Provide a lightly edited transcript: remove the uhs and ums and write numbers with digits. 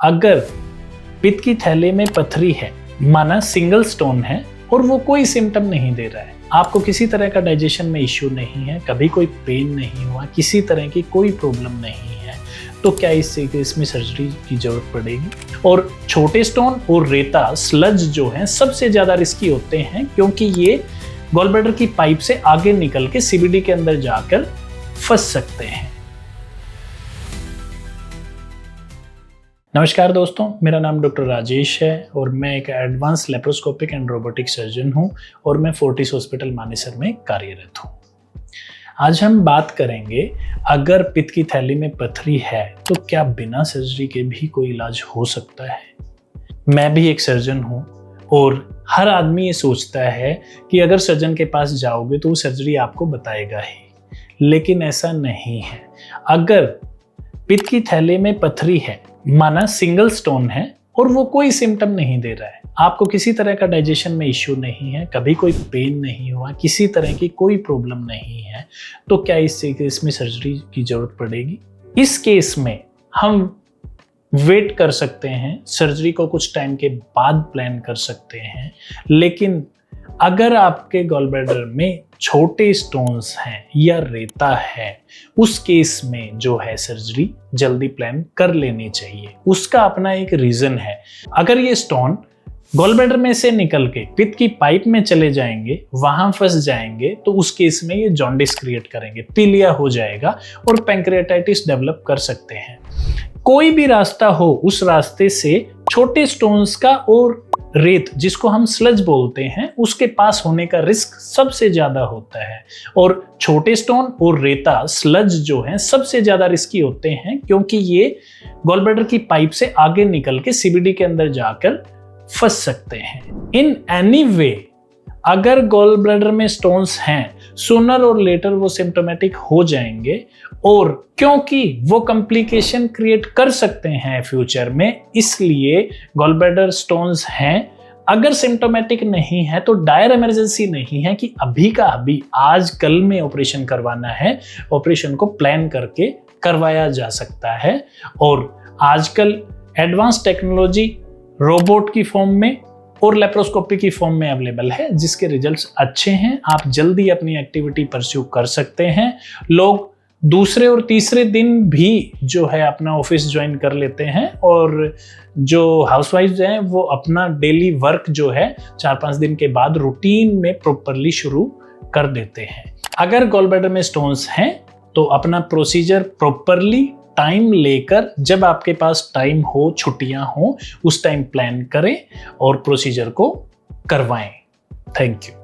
अगर पित्त की थैली में पथरी है, माना सिंगल स्टोन है और वो कोई सिम्टम नहीं दे रहा है, आपको किसी तरह का डाइजेशन में इश्यू नहीं है, कभी कोई पेन नहीं हुआ, किसी तरह की कोई प्रॉब्लम नहीं है, तो क्या इससे इसमें सर्जरी की जरूरत पड़ेगी? और छोटे स्टोन और रेता स्लज जो हैं सबसे ज़्यादा रिस्की होते हैं, क्योंकि ये गॉल ब्लैडर की पाइप से आगे निकल के सीबीडी के अंदर जाकर फंस सकते हैं। नमस्कार दोस्तों, मेरा नाम डॉक्टर राजेश है और मैं एक advance laparoscopic and robotic surgeon हूं और मैं फोर्टिस हॉस्पिटल मानेसर में कार्यरत हूं। आज हम बात करेंगे, अगर पित्त की थैली में पथरी है तो क्या बिना सर्जरी के भी कोई इलाज हो सकता है? मैं भी एक सर्जन हूं और हर आदमी ये सोचता है कि अगर सर्जन के पास जाओगे तो वो सर्जरी आपको बताएगा ही, लेकिन ऐसा नहीं है। अगर पित्त की थैली में पथरी है, माना सिंगल स्टोन है और वो कोई सिम्टम नहीं दे रहा है, आपको किसी तरह का डाइजेशन में इश्यू नहीं है, कभी कोई पेन नहीं हुआ, किसी तरह की कोई प्रॉब्लम नहीं है, तो क्या इसमें सर्जरी की जरूरत पड़ेगी? इस केस में हम वेट कर सकते हैं, सर्जरी को कुछ टाइम के बाद प्लान कर सकते हैं। लेकिन अगर आपके गॉल ब्लैडर में छोटे स्टोन्स हैं या रेता है, उस केस में जो है सर्जरी जल्दी प्लान कर लेनी चाहिए। उसका अपना एक रीजन है। अगर ये स्टोन गॉल ब्लैडर में से निकल के पित्त की पाइप में चले जाएंगे, वहां फंस जाएंगे, तो उस केस में ये जॉन्डिस क्रिएट करेंगे, पीलिया हो जाएगा और पैंक्रियाटाइटिस डेवलप कर सकते हैं। कोई भी रास्ता हो, उस रास्ते से छोटे स्टोन्स का और रेत, जिसको हम स्लज बोलते हैं, उसके पास होने का रिस्क सबसे ज्यादा होता है। और छोटे स्टोन और रेता स्लज जो हैं सबसे ज्यादा रिस्की होते हैं, क्योंकि ये गॉल ब्लैडर की पाइप से आगे निकल के सीबीडी के अंदर जाकर फंस सकते हैं। इन एनी वे, अगर गॉल ब्लैडर में स्टोन्स हैं, सूनर और लेटर वो सिम्टोमेटिक हो जाएंगे, और क्योंकि वो कॉम्प्लिकेशन क्रिएट कर सकते हैं फ्यूचर में, इसलिए गॉल ब्लैडर स्टोन्स हैं। अगर सिम्टोमेटिक नहीं है तो डायर इमरजेंसी नहीं है कि अभी का अभी आज कल में ऑपरेशन करवाना है। ऑपरेशन को प्लान करके करवाया जा सकता है। और आजकल एडवांस टेक्नोलॉजी रोबोट की फॉर्म में और लेप्रोस्कोपी की फॉर्म में अवेलेबल है, जिसके रिजल्ट्स अच्छे हैं। आप जल्दी अपनी एक्टिविटी परस्यू कर सकते हैं। लोग दूसरे और तीसरे दिन भी जो है अपना ऑफिस ज्वाइन कर लेते हैं, और जो हाउसवाइफ्स हैं वो अपना डेली वर्क जो है 4-5 दिन के बाद रूटीन में प्रॉपरली शुरू कर देते हैं। अगर गॉल ब्लैडर में स्टोन्स हैं तो अपना प्रोसीजर प्रॉपरली टाइम लेकर, जब आपके पास टाइम हो, छुट्टियां हो, उस टाइम प्लान करें और प्रोसीजर को करवाएं। Thank you.